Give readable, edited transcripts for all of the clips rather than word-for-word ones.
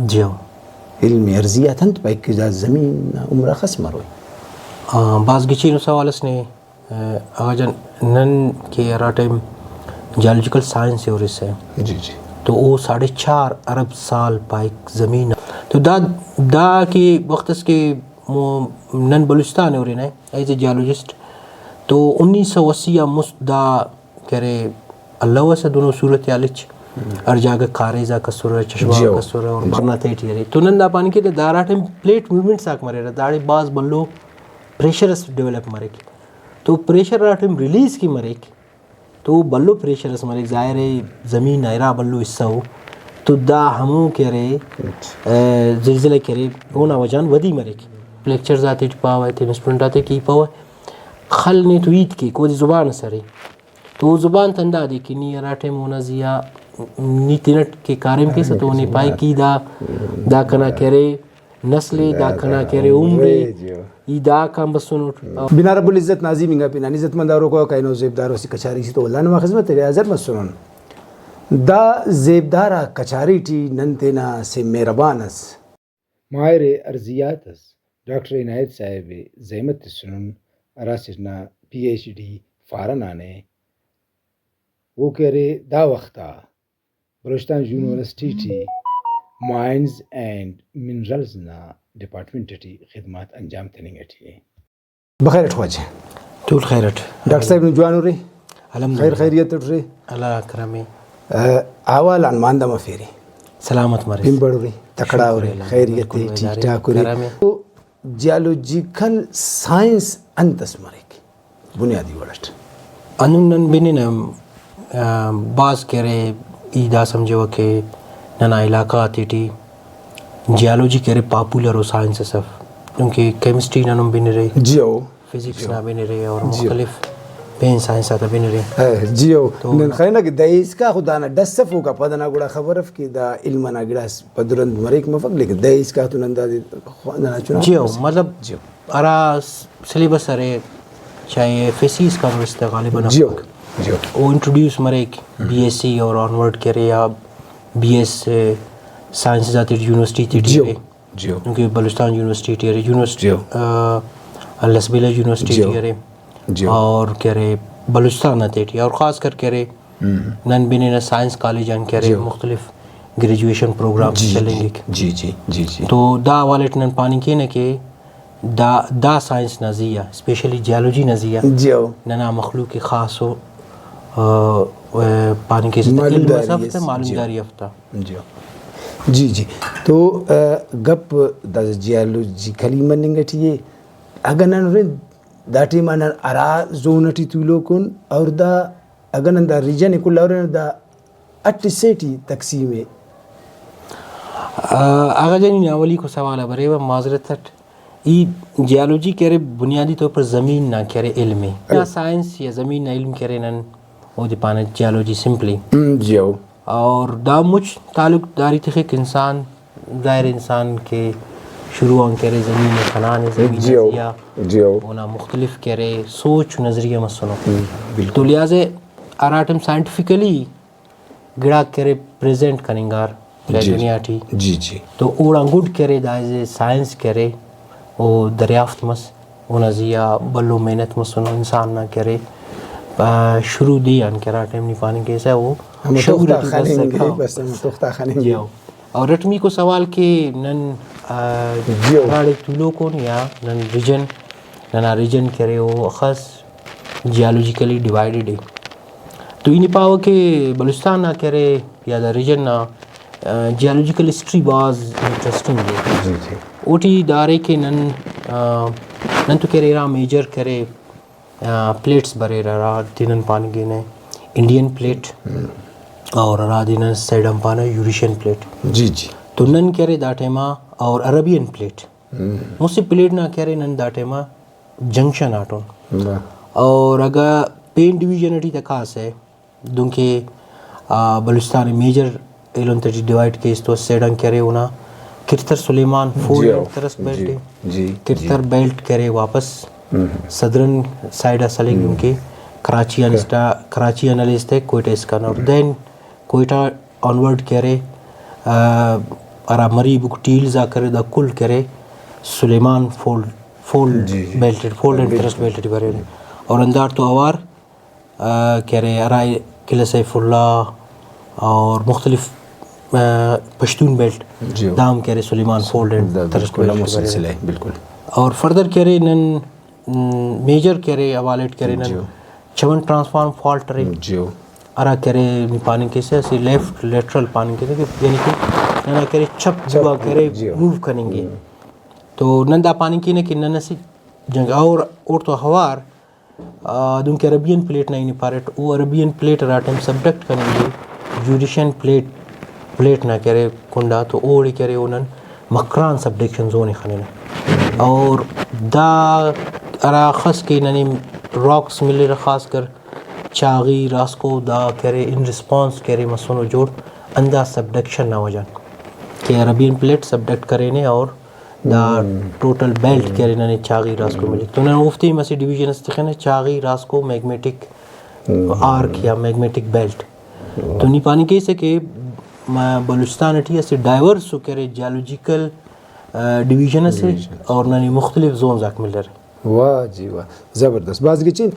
जियो علمي ارزياتن بايك ذا زمين عمره خسمر बास गिची सवालस ने अगर नन के राटेम जियोलॉजिकल साइंस और इससे जी जी तो वो 4.5 अरब साल पाइक ज़मीन तो दा के वक्त के नन बलूचिस्तान और इन्हें एज ए जियोलॉजिस्ट तो 1980 या मुस्दा करे अल्लाह से दोनों सूरत यालिच अर्जाग कारेजा कसुर चश्मा कसुर और बरना तेटी तो नंदा पानी के दाराटेम प्लेट मूवमेंट साक मरे दाड़े बाज बल्लो प्रेशरस डेवलप मरे तो प्रेशर राटेम रिलीज की मरे तो बल्लो प्रेशरस मरे ज़ाहिर है ज़मीन नायरा बल्लो हिस्सा हो तो दा हमों करे ज़िलज़िले करे वो ना वजान वदी मरे लेक्चर्स आते पावे थे स्टूडेंट आते की पावे खल ने तो ईद की कोई ज़ुबान सरे तो ज़ुबान तंदा दे कि नी राटेम होना ज़िया नी तिनट के कारिम के तो ने पाई की दा कना करे नस्ले दा कना करे उम्रे ईदा काम बसुन बिना रब्बुल इज्जत नाज़िमिंगा पिना इज्जत मंदारों को काइनो ज़ेबदारों सी कचारी सी तो अल्लाह ने खिदमत तेरे अजर मसुन दा ज़ेबदारा कचारी टी नंतेना से मेहरबानस मायरे अर्जियातस डॉक्टर इनायत साहिब ज़हमत सुनन अरासिना PhD फारनाने वो करे दा वक्ता Balochistan university T mines and minerals ना डिपार्टमेंट टी खिदमत अंजाम तनिंग टी बखैर ठवाजे टूल खैरट डॉक्टर साहब ने जवान रे खैर खैरियत रे अल्लाह करमे आवाल अनमांदा मफेरी सलामत मरे बिंबड़ रे तकड़ा रे खैरियत ठीक ठाक रे तो जियोलॉजिकल साइंस अंतस मरे की बुनियादी वर्ड अनुनन बिने न बास करे ईदा समझो के नना इलाका आती जियोलॉजी करे पॉपुलर हो साइंस सब क्योंकि केमिस्ट्री ना बिन रहे जियो फिजिक्स ना बिन रहे और मुख्तलिफ पेन साइंस आता बिन रहे जियो खैना कि दईस का खुदा ना दसफो का पदना गुड़ा खबरफ की दा इल्म ना गिलास पदरन मरेक मफक लेके दईस का तो नंदा ना चुना जियो मतलब जियो अरा सिलेबस अरे चाहे फेसिस का वस्ता गालिबन जियो जियो वो इंट्रोड्यूस मरेक BSc और ऑनवर्ड करे या BS साइंस जाती यूनिवर्सिटी थी जियो क्योंकि बलूचिस्तान यूनिवर्सिटी लसबीला यूनिवर्सिटी और कह रहे बलूचिस्तान आते थी और ख़ास कर कह रहे नन बिन साइंस कॉलेज अन कह रहे मुख्तलिफ ग्रेजुएशन प्रोग्राम चलेंगे जी जी जी जी तो दा वालेट नन पानी के न के दा साइंस नज़िया स्पेशली जियोलॉजी नज़िया जियो नना मखलूक के ख़ास हो पानी के मालूमदारी हफ्ता जी जी तो गप द जियोलॉजिकली मनिंगट ये अगर नन दाटी मन अरा जोनटी तुलोकुन और दा अगर नन दा रीजन कुल और दा अटसेटी तकसीम है अगर जनी नावली को सवाल है बरे माजरत ई जियोलॉजी करे बुनियादी तौर पर ज़मीन ना करे इल्म है या साइंस या ज़मीन ना इल्म करे नन वो दिपाना जियोलॉजी सिंपली जियो और दा मुझ ताल्लुक़दारी थे कि इंसान ज़ाहिर इंसान के शुरू करे ज़मीन खनान ज़मीन जियो होना मुख्तलिफ करे सोच नज़रिया मसलो तो लिहाजा आराटम साइंटिफिकली गिड़ा करे प्रेजेंट करेंगार दुनिया थी जी जी तो ओड़ा गुड करे दाइजे साइंस करे वो दरियाफ्त मस वो नज़िया बल्लो मेहनत मसनो इंसान ना करे शुरू दी अन करा टाइम नहीं पानी कैसा वो और रटमी को सवाल के नन राड़े तुलो को या नन रीजन करे वो ख़ास जियोलॉजिकली डिवाइडेड है तो इन पाव के बलूचिस्तान ना करे या द रीजन ना जियोलॉजिकल हिस्ट्री वाज इंटरेस्टिंग है ओटी दारे के नन तो करे रा मेजर करे प्लेट्स बरे रा दिनन पानी के ने इंडियन प्लेट और रा दिनन सैडम पाना यूरेशियन प्लेट जी जी तो नन करे दाटेमा और अरबियन प्लेट मुझसे प्लेट ना करे नन दाटेमा जंक्शन आटोन और अगर पेन डिवीजन अटी तक खास है दुंके बलूचिस्तान मेजर एलोन तटी डिवाइड केस तो सैडम करे होना Kirthar Sulaiman fold thrust belt जी किरतर बेल्ट करे वापस सदरन साइड असले उनके कराची एनालिस्ट है कोयटा इसका और देन कोयटा ऑनवर्ड करे अरा मरी बुक टील जा करे दा कुल करे Sulaiman fold belted fold and thrust belted बरे और अंदार तो अवार करे अरा किला सैफुल्ला और मुख्तलिफ पश्तून बेल्ट दाम करे Sulaiman fold and thrust belt बिल्कुल और फर्दर करे नन मेजर करे अवालेट करे नन चवन ट्रांसफॉर्म फॉल्ट रे अरा करे पानी के से ऐसे लेफ्ट लेटरल पानी के से यानी कि नना करे छप जुआ करे मूव करेंगे तो नंदा पानी की ने कि नन से जंग और तो हवार दुन के अरबियन प्लेट नहीं पारेट वो अरबियन प्लेट राटम सब्जेक्ट करेंगे जुडिशियन प्लेट ना करे कुंडा तो ओड़ी करे उनन मकरान सबडक्शन जोन खाने और दा अरा खस के ननी रॉक्स मिले खास कर चागी रास्को दा करे इन रिस्पांस करे मसनो जोड़ अंदा सबडक्शन ना वजन के अरबियन प्लेट सबडक्ट करे ने और दा टोटल बेल्ट करे ननी चागी रास्को मिले तो ना उफ्ती मसी डिवीजन इस्तेखने चागी रास्को मैग्नेटिक आर्क या मैग्नेटिक बेल्ट तो नी पानी के से के बलूचिस्तान अटी से डाइवर्स करे जियोलॉजिकल डिवीजन से और ननी मुख्तलिफ जोन जाक मिल रहे वाह जी वाह ज़बरदस्त बाज गिचिन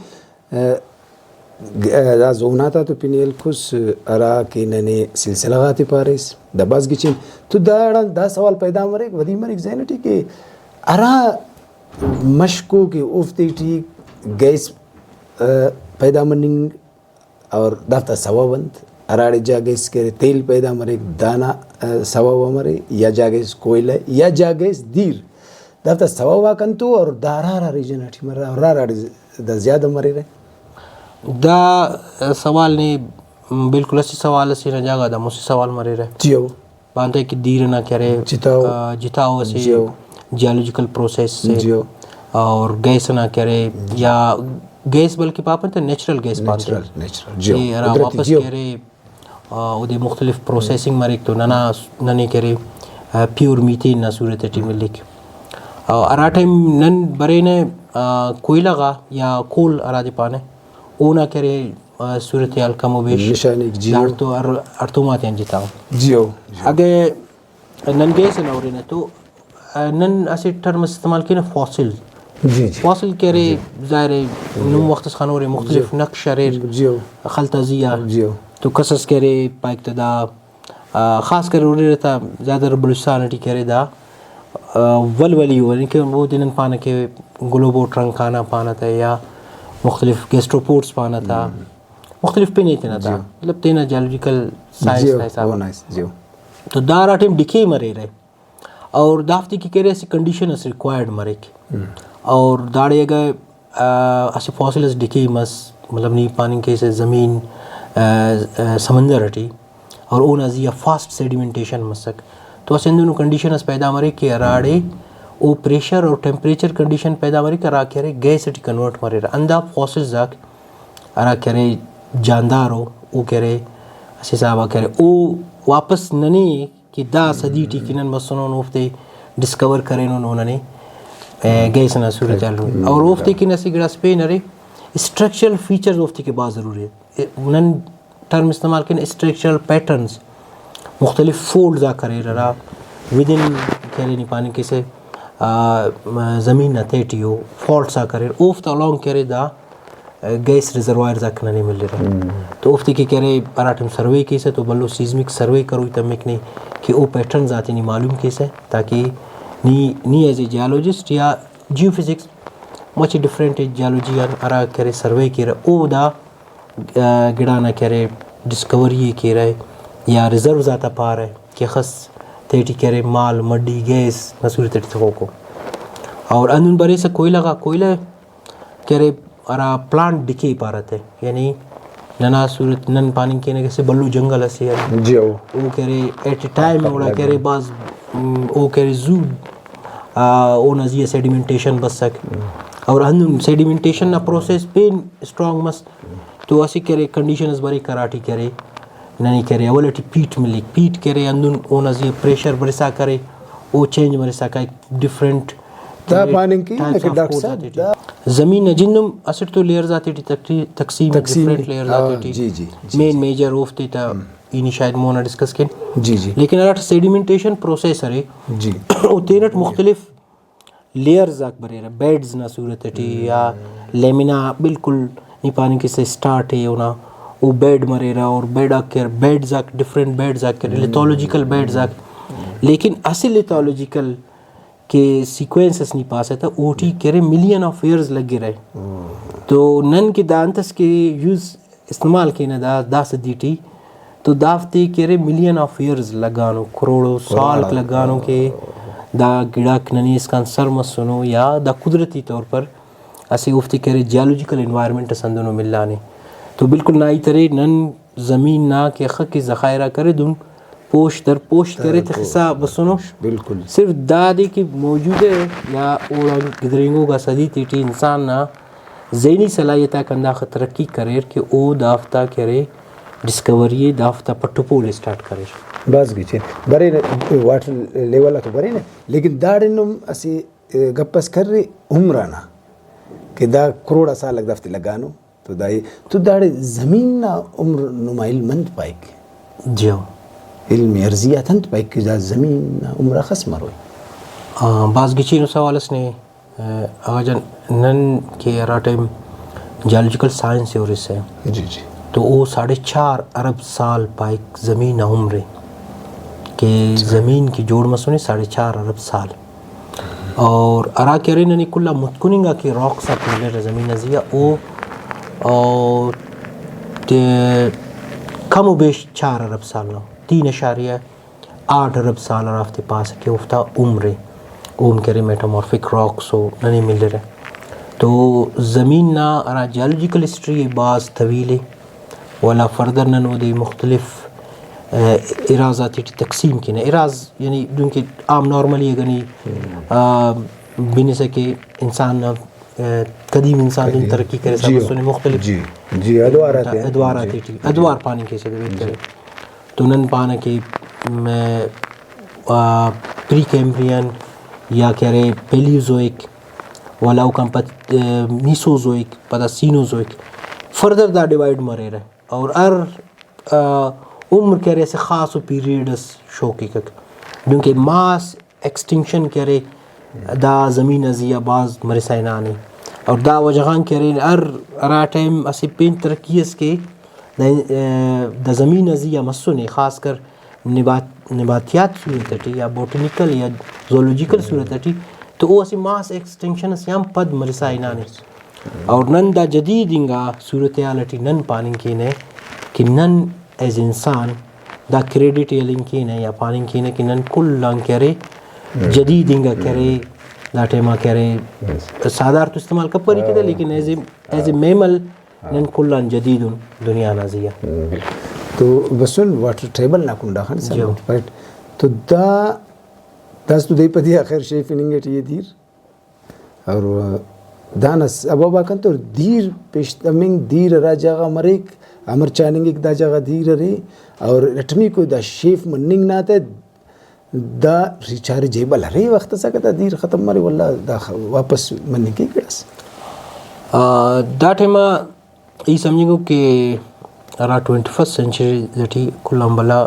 दा जोनाता तो पिनियल खुश अरा के नने सिलसिला गाती पारिस दा बाज गिचिन तो दा सवाल पैदा मरे वदी मरे जैनटी के अरा मशको के उफ्ती ठीक गैस पैदा मनिंग और दाफ्ता सवाबंद अराड़े जागेस के तेल पैदा मरे दाना सवाब मरे या जागेस कोयला या जागेस दीर दाफ्ता सवाबा कंतु और दारा रीजन अठी मरा और राड़े दा ज्यादा मरे रहे दा सवाल ने बिल्कुल ऐसी सवाल से न जागा दा मुझसे सवाल मरे रहे जियो बांधे कि दीर ना करे जिताओ से जियोलॉजिकल प्रोसेस से जियो और गैस ना करे या गैस बल्कि पापन तो नेचुरल गैस नेचुरल जियो वापस करे उदे मुख्तलिफ प्रोसेसिंग मरे तो नने करे प्योर मीथेन ना सूरत टी में लिख अराठे नन बरे ने कोयला का या कोल अरादे पाने ओ ना करे सूरत याल कम वेश निशानी जियो तो अर्थुमात हैं जिताओ जियो अगे नन गैस ना और ने तो नन ऐसे टर्म इस्तेमाल किए ना फॉसिल जी फॉसिल करे ज़ाहिर नुम वक्त खानों रे मुख्तलिफ नक्श शरीर जियो खलताजिया जियो तो कसस करे पाइकतदा ख़ास कर उड़े रहता ज़्यादा बलूचिस्तान टी करे दा वलवली हो यानी कि वो दिन पाना के ग्लोबो ट्रंक खाना पाना था या मुख्तलिफ गेस्ट्रोपोर्ट्स पाना था मुख्तलिफ पे नहीं तना था मतलब तेना जियोलॉजिकल साइंस जियो तो दारा टीम डिके मरे रहे और दाफ्ती की करे ऐसी कंडीशन इस रिक्वायर्ड मरे की और दाड़े गए ऐसे फॉसिल्स डिके मस मतलब नहीं पानी के से ज़मीन समंदर हटी और ओ नज़िया फास्ट सेडिमेंटेशन मसक तो ऐसे दोनों कंडीशन पैदा मरे कि अराड़े ओ प्रेशर और टेम्परेचर कंडीशन पैदा मरे कि अरा करे गैस टी कन्वर्ट मरे अंदा फॉसिल्स जाक अरा करे जानदार हो वो करे ऐसे साहबा करे ओ वापस ननी कि दा सदी टी किनन मसनों उफ्ते डिस्कवर करें उन्होंने गैस ना सूरत चालू और उफ्ते की नसी गिरा स्पेन अरे स्ट्रक्चरल फीचर्स उफ्ते के बाद ज़रूरी है नन टर्म इस्तेमाल करें स्ट्रक्चरल पैटर्न्स मुख्तलिफ फोल्ड जा करे रहा विद इन करे नहीं पानी के से ज़मीन न तेटी हो फॉल्ट सा करे उफ्त अलॉन्ग करे दा गैस रिजर्वायर जा नहीं मिल रहा तो उफ्ती की करे अराटम सर्वे के से तो बल्लो सीज़मिक सर्वे करो तमिक नहीं कि वो पैटर्न आते नहीं मालूम कैसे ताकि नी एज ए जियोलॉजिस्ट या जियोफिजिक्स मच डिफरेंट जियोलॉजी अरा करे सर्वे के रहा ओ दा गिड़ा ना करे डिस्कवरी के रहे या रिजर्व जाता पा रहे कि खस तेटी करे माल मड्डी गैस नसूरी तेटी को और अंदर बरे से कोयला करे अरा प्लांट डिके पा रहे थे यानी नना सूरत नन पानी के ने से बल्लू जंगल ऐसे जियो वो करे एट ए टाइम ओड़ा करे बाज वो करे जू ओ नज़िया सेडिमेंटेशन बस सक और अंदर सेडिमेंटेशन ना प्रोसेस पेन स्ट्रॉन्ग मस तो ऐसी करे कंडीशंस बड़ी कराटी करे ननी करे अवलटी पीट मिली पीट करे अंदर ओ नज़िया प्रेशर बरसा करे वो चेंज बरसा का डिफरेंट दा पानी की डॉक्टर साहब ज़मीन जिन्नम असर तो लेयर्स आती थी तकसीम डिफरेंट लेयर्स आती थी जी जी मेन मेजर उफ्ती था इनी शायद मोना डिस्कस के जी जी लेकिन अरा सेडिमेंटेशन प्रोसेस है जी वो तेरट मुख्तलिफ लेयर्स आक बरे रहा बेड्स ना सूरत है या लेमिना बिल्कुल नी पानी के से स्टार्ट है ना वो बेड मरे रहा और बेड आकर बेड्स आक डिफरेंट बेड्स आकर लिथोलॉजिकल बेड्स आक लेकिन असल लिथोलॉजिकल के सीक्वेंसेस नहीं पास है था ओटी करे मिलियन ऑफ ईयर्स लगे रहे तो नन के दांतस के यूज़ इस्तेमाल के ना दास दीटी तो दाफते करे मिलियन ऑफ ईयर्स लगानो करोड़ों साल लगानो के दा गिड़ाक ननी इसका सर मसनो या दा कुदरती तौर पर ऐसे उफ्ती करे जियोलॉजिकल एनवायरनमेंट संदनो मिलाने तो बिल्कुल ना ही तरह नन ज़मीन ना के खक की ज़खायरा करे दुन पोश दर पोश करे तो खिस्सा बसनो बिल्कुल सिर्फ दादी की मौजूद है या ओड़ा गिदरिंगों का सदी तीटी इंसान ना ज़हनी सलाहियत कंदा तरक्की करे कि ओ दाफ्ता करे डिस्कवरी दाफ्ता पट्टुपोल स्टार्ट करे बस गिचे बरे वाटर लेवल तो बरे ने लेकिन दाड़े नुम असी गप्पस कर रहे उम्राना कि दा करोड़ा साल लग दफ्ती लगानो तो दाई तो दाड़े ज़मीन ना उम्र नुमाइल मंद पाइक जियो इल्मी अर्जियात अंत पाइक कि दा ज़मीन ना उम्र खस मरोई बास गिची नु सवालस ने आजन नन के अरा टाइम जियोलॉजिकल साइंस और इससे जी जी तो वो 4.5 अरब साल पाइक ज़मीन उम्र के ज़मीन की जोड़ मसुने 4.5 अरब साल और अरा करे ननी कुल्ला मुतकुनिंगा के रॉक सा मिले ज़मीन नजिया ओ और कम बेश 4 अरब साल ना 3.8 अरब साल राफ्ते पास के उफ्ता उम्र ओम करे मेटामॉर्फिक रॉक्स हो ननी मिल रहे तो ज़मीन ना अरा जियोलॉजिकल हिस्ट्री बाज़ तवीले वाला फर्दर ननो दे मुख्तलिफ इराज़ाती तकसीम की ना इराज़ यानी जिनके आम नॉर्मली अगनी बिन सके इंसान कदीम इंसान दिन तरक्की करे सब सुने मुख्तलिफ जी जी अदवार आते हैं अदवार पानी के से वेट करे तो नन पाना के प्री कैम्ब्रियन या कह रहे पेलियोज़ोइक वाला उकम्पत मीसोज़ोइक पता सीनोज़ोइक फर्दर दा डिवाइड मरे रहे और उम्र कह रहे से ख़ास पीरियड्स शो की क्योंकि मास एक्सटिंक्शन कह रहे दा ज़मीन अजिया बाज़ मरे साइनानी और दा वजहान कह रहे अरा टाइम असी पेन तरक्कीस के दा ज़मीन अजिया मस्सुने ख़ास कर नबातियात सूरत या बोटनिकल या जोलॉजिकल सूरत तो वो असी मास एक्सटिंक्शन से हम पद मरे साइनानी और नन दा जदीद इंगा सूरत हालटी नन पानी की ने कि नन एज इंसान दा क्रेडिट यलिंग की ने या पानी की ने कि नन कुल लंग करे जदीद इंगा करे दा टेमा करे सादार तो इस्तेमाल कब परी के लेकिन एज ए मेमल नन कुल लंग जदीद दुनिया नाजिया तो बसुन वाटर टेबल ना कुंडा खान सब राइट तो दास तो दे पदी आखिर शेफ इनिंगेट ये दीर और दानस अब बाकन तो धीर पेशतमिंग धीर राजागा मरेक अमर चानिंग एक दा जगह धीर रे और रटमी को दा शेफ मनिंग ना ते दा रिचारे जेबल रे वक्त सा कदा धीर खत्म मरे वल्ला दा वापस मनिंग के गड़स दा टेमा ई समझिंगो के अरा 21st सेंचुरी जटी कुलंबला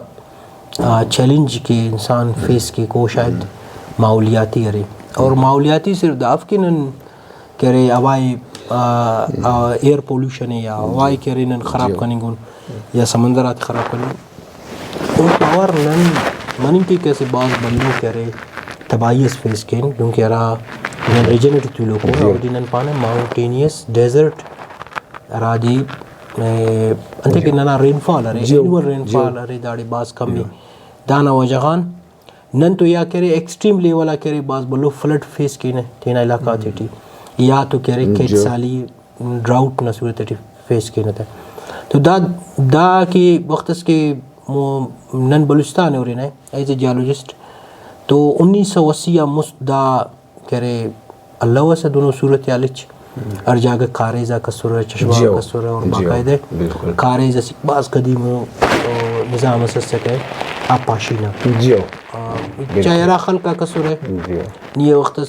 चैलेंज के इंसान फेस के को शायद माहौलियाती अरे और माहौलियाती सिर्फ दाफ के नन कह रहे हवाई एयर पोल्यूशन है या हवाई कह रहे नन ख़राब करेंगे या समंदरात ख़राब करेंगे उन पावर नन मनी की कैसे बात बंदू कह रहे तबाहीस फेस के क्योंकि अरा नन रीजनेटिव तू लोगों और दिन पाने माउंटेनियस डेजर्ट अराजी अंते के नना रेनफॉल अरे एनुअल रेनफॉल अरे दाड़ी बास कमी दाना वजहान नन तो या कह रहे एक्सट्रीम लेवल आ कह रहे बास बोलो फ्लड फेस की ने तेना इलाका थी या तो कह रहे केट साली ड्राउट न सूरत फेस की न था तो दा के वक्त के नन बलूचिस्तान हो रहे ना एज ए जियोलॉजिस्ट तो 1980 मुस्दा कह रहे अल्लाह से दोनों सूरत यालिच हर जगह कारेजा कसुर चश्मा कसुर और बाकायदे कारेजा सिकबाज कदीम निज़ाम से के आप पाशीना जियो चायरा खल का कसुर है ये वक्त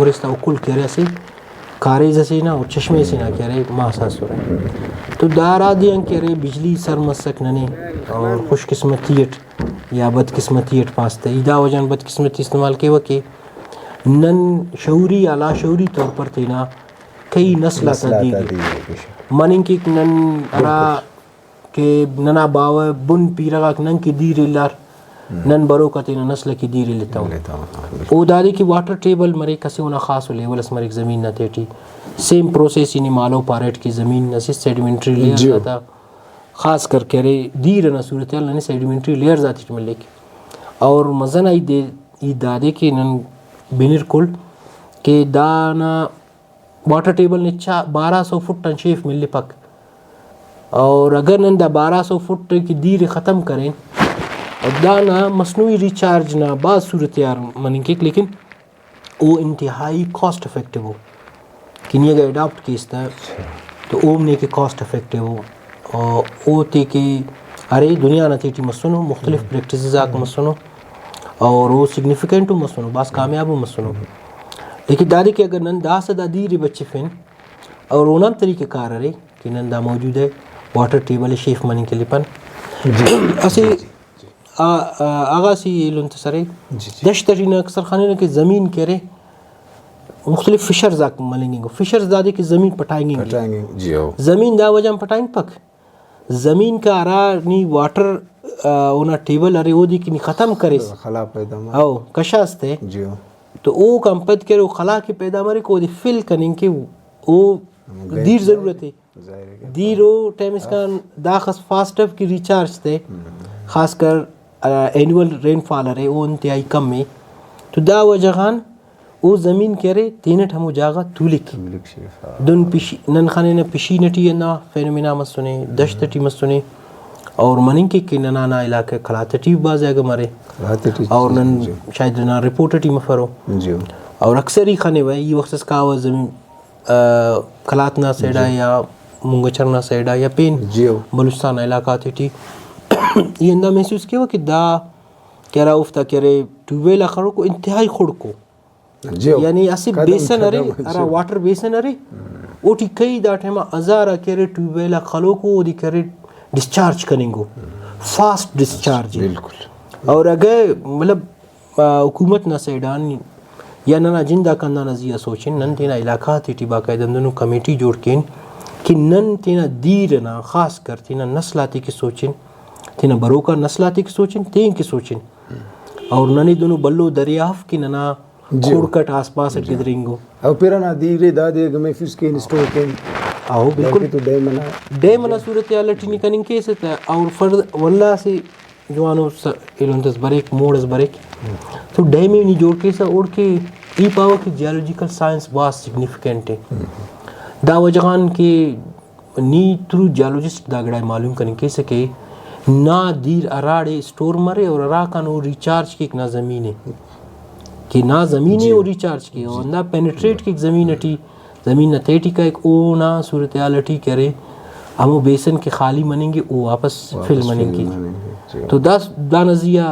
औरिस्ता कुल कह रहे से कारे जैसे ना और चश्मे से ना कह रहे महसास हो रहा है। तो दारा दिया कह रहे बिजली सर मसक नने और खुशकिस्मतीट या बदकिस्मतीट पासते इदा वजन बदकिस्मती इस्तेमाल के वके नन शऊरी या लाशऊरी तौर पर तेना कई नस्ल तदीर मनिंग की नन अरा के नना बाव बुन पीरगा नन की दीर लार नन बरो का तेना नस्ल की दीर लेता हूँ ओ दादी की वाटर टेबल मरे कसे उना खास लेवल अस मरे ज़मीन न तेटी सेम प्रोसेस इनी मालो पारेट की ज़मीन नसी सेडिमेंट्री लेयर जाता ख़ास कर कह रहे दीर न सूरत याल नने सेडिमेंट्री लेयर जाती मिले की और मज़न आई दे ई दादे के नन बिनिर कुल के दाना वाटर टेबल ने 1200 फुट टन शेफ मिले पक और अगर नंदा 1200 फुट की दीर ख़त्म करें और दाना मसनूई रिचार्ज ना बाद सूरत यार मनिंग लेकिन वो इंतहाई कॉस्ट इफेक्टिव हो कि नहीं अगर अडाप्ट किया तो ओम ने के कॉस्ट इफेक्टिव हो और ओ ते के अरे दुनिया न थी मसनो मुख्तलिफ प्रैक्टिसेस आक मसनो और वो सिग्निफिकेंट हो मसनो बस कामयाब हो मसनो लेकिन दादी के अगर नंदा से दादी रे बच्चे फिन और ओनम तरीके कार रहे कि नंदा मौजूद है वाटर टेबल शेफ मनी के लिए पन ऐसे आगा सी लुंतसरे दश्तरी न अक्सर खाने न के ज़मीन के रे मुख्तलिफ फिशर्स आक मलेंगे फिशर्स दादी की ज़मीन पटाएंगे ज़मीन दा वजह पटाएंगे पक ज़मीन का आरा नी वाटर ओना टेबल अरे वो दी की ख़त्म करे खला पैदा आओ कशास्ते तो वो कंपत करे वो खला की पैदा मरे को दी फिल करेंगे वो दीर ज़रूरत है दीर वो टाइम इसका दाखस फास्ट अप की रिचार्ज थे खासकर एनुअल रेनफॉल रहे वो इंतहाई कम में तो दा वजहान वो ज़मीन कह रहे तीन ठमो जागा तुलिक दुन पिशी नन खाने न पिशी नटी ना फेनमिना मसुने दश्तटी मसुने और मनिंग के ननाना इलाके खलातटी बाज आएगा मारे और नन शायद ना रिपोर्टटी मफरो और अक्सर ही खाने भाई ये वक्त का आवाज़ ज़मीन खलातना सेडा या मुंगचरना सेडा या पेन बलुस्तान इलाका थी ये अंदा महसूस किया कि दा कह रहा उफ्ता कह रहे ट्यूबवेल आखरों को इंतहाई खुड़ को यानी ऐसे बेसन अरे अरा वाटर बेसन अरे ओटी कई दाटे में अज़ारा कह रहे ट्यूबवेल आखरों को ओदी कह रहे डिस्चार्ज करेंगे फास्ट डिस्चार्ज बिल्कुल और अगर मतलब हुकूमत ना सेडान या ना जिंदा करना नजिया सोचें नन तेना इलाका थी बाकायदा दोनों कमेटी जोड़ के कि नन तेना दीर ना ख़ास कर तेना नस्लाती की सोचें तेना बरोका नस्लाती की सोचें तें की सोचें और ननी दोनों बल्लो दरियाफ की नना खोड़कट आसपास गिदरिंगो और फिर ना दीरे दादे गमे फिश के इंस्टॉल के आओ बिल्कुल तो डे मना सूरत या लटनी कनिंग के से और फर्द वल्ला से जवानो इलंतस बरेक मोड़स बरेक तो डे में नहीं जोड़ के सा ओढ़ के ई पावर की जियोलॉजिकल साइंस बहुत सिग्निफिकेंट है दा वजहान के नी थ्रू जियोलॉजिस्ट दागड़ा मालूम करें के सके ना दीर अराड़े स्टोर मरे और अरा का नो रिचार्ज की एक ना ज़मीन है कि ना ज़मीन है और रिचार्ज की और ना पेनिट्रेट की ज़मीन अटी ज़मीन नतेटी का एक ओ ना सूरत अटी करे हम वो बेसन के खाली मनेंगे वो वापस फिल मनेंगे तो दा नज़िया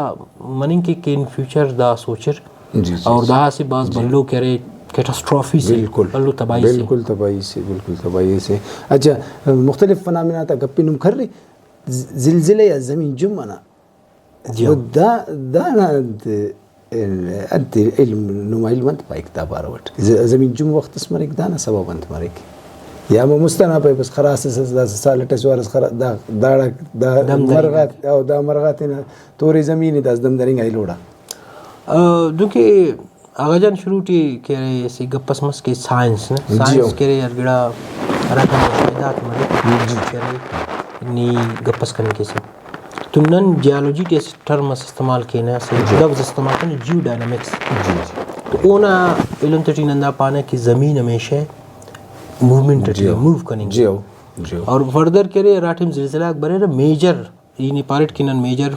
मनेंगे कि इन फ्यूचर दा सोचर और दा से बाज बल्लो कह रहे कैटास्ट्रॉफी से बल्लो तबाही से अच्छा मुख्तलिफ फनामिना था गप्पी नुम कर रही ज़िलज़िले या ज़मीन जुम्मना दा ना أنت علم نمايل وانت بايك دابار وقت زمين جم وقت اسمرك دانا سبب انت مريك يا ما مستنا باي بس خلاص سالة تسوارس خلاص دا مرغات أو دا مرغاتنا توري زميني دا دم درين هاي لوड़ा دوكي आगाजान शुरू टी कह रहे ऐसे गप्पस मस के साइंस ना साइंस कह रहे यार गिड़ा अराका मैदात मरे कह रहे नी गप्पस करने के से तो नन जियोलॉजी के टर्म इस्तेमाल किए ना से लफ्ज़ इस्तेमाल करने जियो डायनामिक्स तो ओना इलन तटी नंदा पाने की ज़मीन हमेशा मूवमेंट मूव करेंगे और फर्दर कह रहे राठिम ज़िलज़िला बरे ना मेजर ये पार्ट की नन मेजर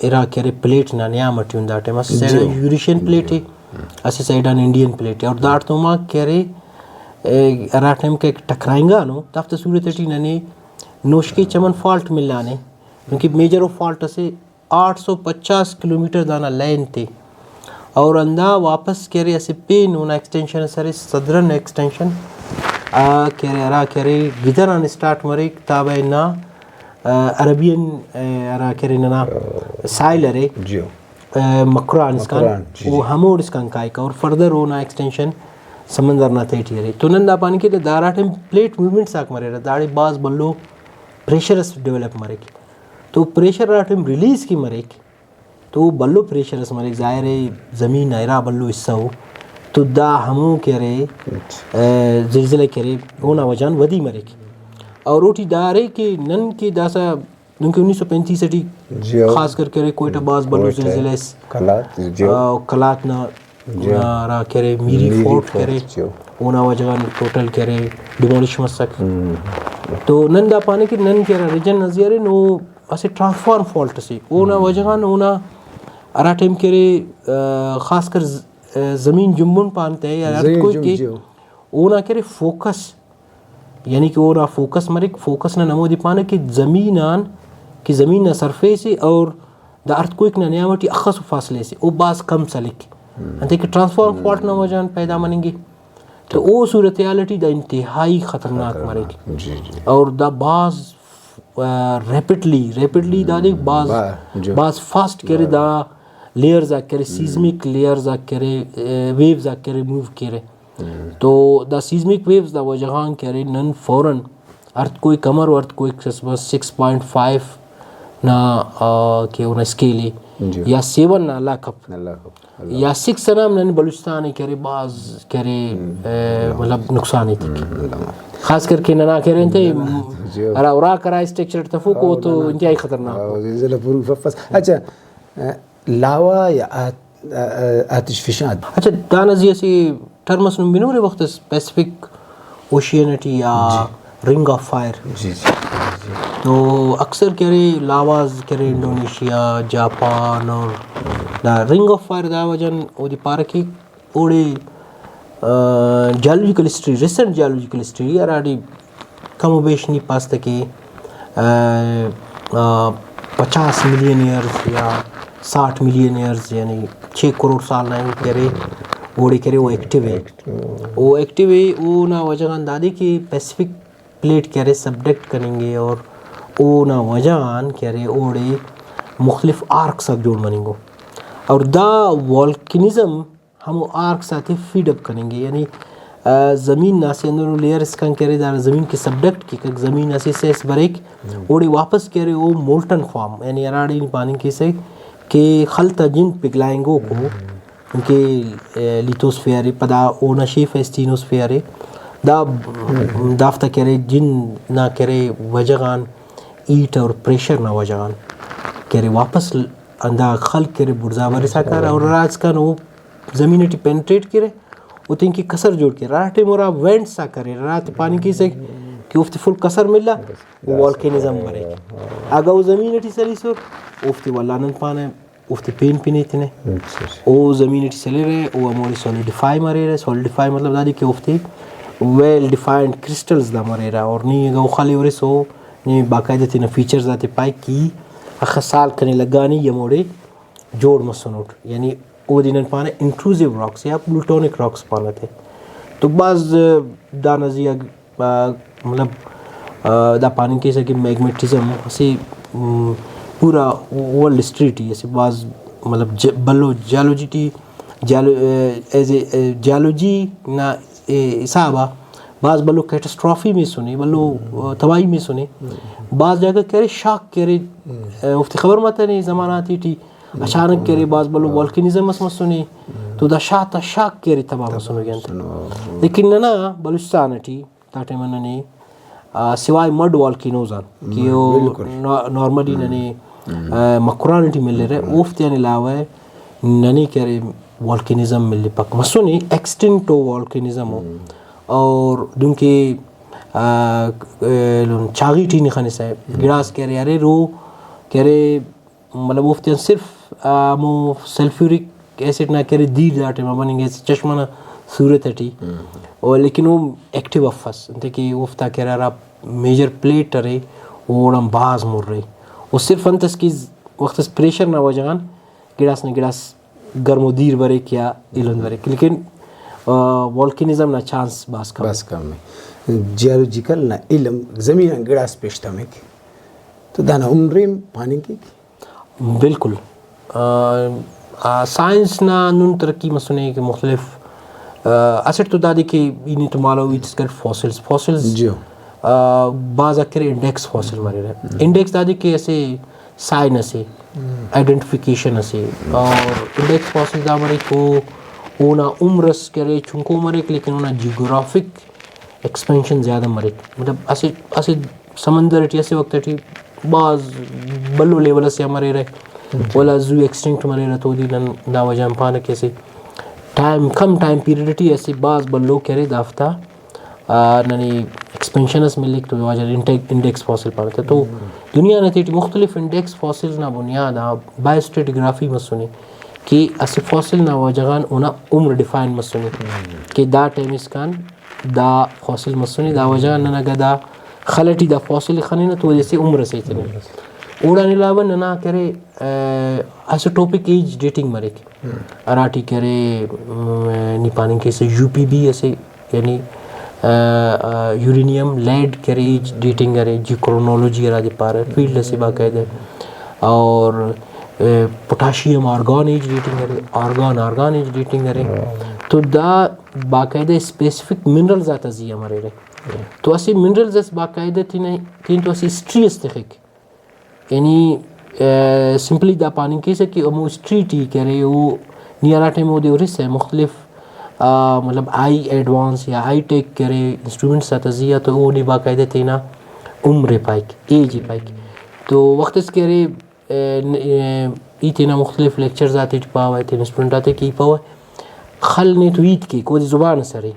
इरा कह रहे प्लेट ना नया मटी उन दाटे मस साइड यूरेशियन प्लेट है ऐसे साइड अन इंडियन प्लेट है और दाट तो माँ कह रहे राठिम के टकराएंगा नो तब तो सूरत तटी नने नोशकी चमन फॉल्ट मिलना ने क्योंकि मेजर ऑफ फॉल्ट से 850 किलोमीटर दाना लाइन थे और अंदा वापस करे ऐसे पेन उना एक्सटेंशन सरे सदरन एक्सटेंशन करे अरा करे गिदरन स्टार्ट मरे ताबे ना अरबियन अरा करे ना साइलरे जियो मकरान इसका वो हमोड इसका काय का और फर्दर होना एक्सटेंशन समंदर ना थे ठिरे तो नंदा पानी के दारा टाइम प्लेट मूवमेंट साक मरे दाड़े बाज बल्लो प्रेशरस डेवलप मरे तो प्रेशर राटम रिलीज की मरे तो बल्लो प्रेशरस मरे जाहिर है ज़मीन नायरा बल्लो हिस्सा हो तो दा हमो करे ज़िलज़िले करे होना वजान वदी मरे और रोटी दारे के नन के दासा उनके 1935 टी खास कर करे कोयटा बाज बल्लो ज़िलज़िले कलात ना रा करे मीरी फोर्ट करे होना वजान टोटल करे डिमोलिश मसक तो नंदा पानी के नन के रीजन नज़ियारे नो ऐसे ट्रांसफॉर्म फॉल्ट से होना वजान होना अरा टाइम करे खासकर ज़मीन जुम्बन पानते हैं यार कोई के ओना करे फोकस यानी कि ओना फोकस मरे फोकस ना नमोदी पाने कि ज़मीन ना सरफेस है और द अर्थक्वेक ना नियामती अखस फासले से ओ बास कम सलिक अंते कि ट्रांसफॉर्म फॉल्ट ना वजान पैदा मनेंगे तो वो सूरत हालटी द इंतहाई ख़तरनाक मरे और द बाज रैपिडली दादी बाज फास्ट करे दा लेयर्स आ करे सीस्मिक लेयर्स आ करे वेव्स आ करे मूव करे तो द सीस्मिक वेव्स दा वजहान करे नन फौरन अर्थक्वेक कमर अर्थक्वेक 6.5 ना के उन स्केल या 7 ना लाख या 6 नाम नन बलूचिस्तान करे बाज करे मतलब नुकसान है खास करके नना कह रहे थे अरा उरा करा स्ट्रक्चर तफो को तो इंतहाई खतरनाक अच्छा लावा या आतिश फिशान अच्छा दानजी ऐसी टर्मस नु बिनो रे वक्त स्पेसिफिक ओशियनिटी या रिंग ऑफ फायर जी तो अक्सर कह रहे लावाज कह रहे इंडोनेशिया जापान और दा रिंग ऑफ फायर दा वजन ओदी पारकी ओड़े geological history recent geological history याराडी कमोबेश नहीं पास तक 50 मिलियन ईयर्स या 60 मिलियन ईयर्स यानी 6 करोड़ साल ना करे ओड़े करे वो एक्टिव है वो ना वजह दादी की पैसिफिक प्लेट करे सब्जेक्ट करेंगे और वो ना वजह करे ओड़े मुख्तलिफ आर्क सब जोड़ बनेंगे और द वॉल्कनिज़म हम आर्क साथ फीड अप करेंगे यानी ज़मीन ना से अंदर लेयर्स का करे दार ज़मीन के सब्जेक्ट की ज़मीन ऐसे से बरेक ओड़े वापस करे वो मोल्टन फॉर्म यानी अराड़ी पानी के से के खलता जिन पिघलाएंगो को उनके लिथोस्फीयर पदा ओ नशीफ स्टीनोस्फीयर दाफ्ता करे जिन ना करे वजगान ईट और प्रेशर ना वजगान करे वापस अंदा खल करे बुर्जावर साकार और राज का नो ज़मीन पेनिट्रेट करे उतन की कसर जोड़ के राटे मोरा वेंट सा करे रात पानी की से कि उफ्ती फुल कसर मिला वो वॉल्केनिज्म मरे अगर वो ज़मीन सली सुर उफ्ती वल्लानन पाने उफ्ती पेन पिने इतने वो ज़मीन चले रहे वो हमारी सॉलिडिफाई मरे रहे सॉलिडिफाई मतलब दादी कि उफ्ती वेल डिफाइंड क्रिस्टल्स दा मरे रहा और नहीं अगर वो खाली और सो नहीं बाकायदा तीन फीचर्स आते पाई की अखसाल करने लगा नहीं ये मोड़े जोड़ मसनोट यानी वो दिन पाने इंट्रूसिव रॉक्स या प्लूटोनिक रॉक्स पाने थे तो बाज दानजिया मतलब दा पानी के सके मैग्नेटिज्म ऐसे पूरा वर्ल्ड हिस्ट्री थी ऐसे बाज मतलब बल्लो जियोलॉजी ना हिसाबा बाज बल्लो कैटास्ट्रॉफी में सुने बल्लो तबाही में सुने बाज जगह कह रहे शाक कह रहे उफ्ती खबर मत नहीं ज़माना थी अचानक कह रहे बाज बल्लो वॉल्केनिज्म मत सुने तो दा शाक कह रहे तबाह मत सुनो गया लेकिन ना बलूचिस्तान थी ताटे मन ने सिवाय मड वॉल्केनोज़ कि वो नॉर्मली नने मकरानिटी मिल रहे उफ्ती यानी लावा है नने कह रहे वॉल्केनिज्म मिल पक मसुनी एक्सटिंक्ट वॉल्केनिज्म हो और दुनके चागी टी नहीं खाने से गिलास कह रहे अरे रो कह रहे मतलब उफ्ती सिर्फ मो सल्फ्यूरिक एसिड ना कह रहे दीर जाटे में बनेंगे चश्मा ना सूरत है टी और लेकिन वो एक्टिव अफस देखिए उफ्ता कह रहा मेजर प्लेट अरे वो हम बाज मुर रही वो सिर्फ अंतस की वक्त प्रेशर ना वजगान गिलास ने गिलास गर्मोदीर बरे क्या इलन बरे, लेकिन वॉल्केनिज्म ना चांस बास का बस कम में जियोलॉजिकल ना इल्म ज़मीन गड़ा स्पेशता में की तो दाना उम्र पानी की बिल्कुल साइंस ना नुन तरक्की मसने के मुख्तलिफ असर तो दादी के इन्हीं तो मालो इट्स कर फॉसिल्स जियो बाज़ अक्सर इंडेक्स फॉसिल मरे रहे इंडेक्स दादी के ऐसे साइन असे आइडेंटिफिकेशन असे और इंडेक्स फॉसिल दा मरे को ओना उम्रस करे चुनको मरे लेकिन ओना जियोग्राफिक एक्सपेंशन ज़्यादा मरे मतलब ऐसे समंदर टी ऐसे वक्त टी बाज़ बल्लो लेवल से मरे रहे वाला जू एक्सटिंक्ट मरे रहे तो दिन ना वजह पाना कैसे कम टाइम पीरियड टी ऐसे बाज़ बल्लो करे दाफ्ता ननी एक्सपेंशनस मिले तो वजह इंडेक्स फॉसिल पाना तो दुनिया ने ती मुख्तलिफ इंडेक्स फॉसिल्स ना बुनियाद बायोस्ट्रेटिग्राफी मसुनी कि ऐसे फॉसिल ना वजगान उना उम्र डिफाइन मसुनी कि दा टाइमिस कान दा फॉसिल मसुनी दा वजगान ना गदा खलटी दा फॉसिल खने ना तो जैसे उम्र से इतने उड़ा निलावन ना करे आइसोटोपिक एज डेटिंग मरे के अराटी करे निपानी के से यूपीबी ऐसे यानी यूरेनियम लेड करे एज डेटिंग करे जी क्रोनोलॉजी अरा दे पार फील्ड से बाकायदे और पोटाशियम आर्गन एज डेटिंग करे आर्गन एज डेटिंग करे तो दा बाकायदे स्पेसिफिक मिनरल्स आता जी हमारे रे तो ऐसे मिनरल्स जैसे बाकायदे तीन तो ऐसी स्ट्रीस तक यानी सिंपली दा पानी कैसे कि वो स्ट्रीट ही करे वो नियराटे में वो देवरिस है मुख्तलिफ मतलब आई एडवांस या आई टेक करे इंस्ट्रूमेंट्स तजिया तो वो नहीं बाकायदे तीना उम्र पाइक एज पाइक तो वक्त इस करे इतना मुख्तलिफ लेक्चर्स आते पावा थे इंस्ट्रूमेंट आते की पावा खल ने तो ईद की कोई ज़ुबान सरे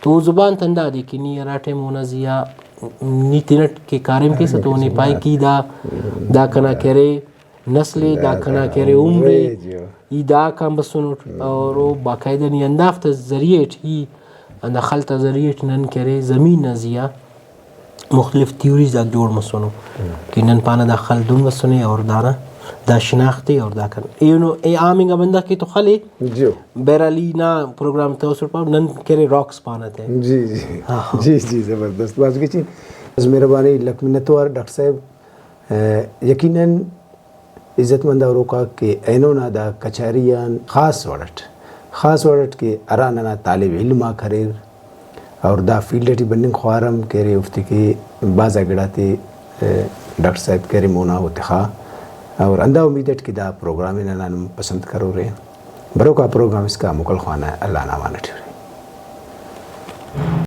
तो ज़ुबान तंदा दे कि नियराटे में होना जिया नीतिनट के कार्यम के तो नहीं पाई की दा कना करे नस्ले दा कना करे उम्रे दा काम बसुन और वो बाकायदा नहीं अंदाफ्त ज़रिए ही अंदा खलता ज़रिए नन करे ज़मीन नजिया मुख्तलिफ थ्योरीज दा जोड़ मसुनो कि नन पाना दा खल दुम मसुने और दाना दा शनाख्ती और दा कर ए आमिंगा बंदा की तो खाली जियो बेराली ना प्रोग्राम तो उस पर नन करे रॉक्स पाना थे जी जी जी ज़बरदस्त बात की चीज़ मेहरबानी लकमिनतवार डॉक्टर साहब यकीनन इज़्ज़तमंद औरों का कि ऐनो ना दा कचहरियान ख़ास वड़ट के अराना ना तालिब इल्मा खरीर और दा फील्ड बनिंग ख्वारम के रे उफ्ती के बाज़ा गड़ाते डॉक्टर साहब के रे मोना होते खा और अंदा उम्मीद कि दा प्रोग्राम इन पसंद करो रहे बरो का प्रोग्राम इसका मुकल खाना है अल्लाह ना माना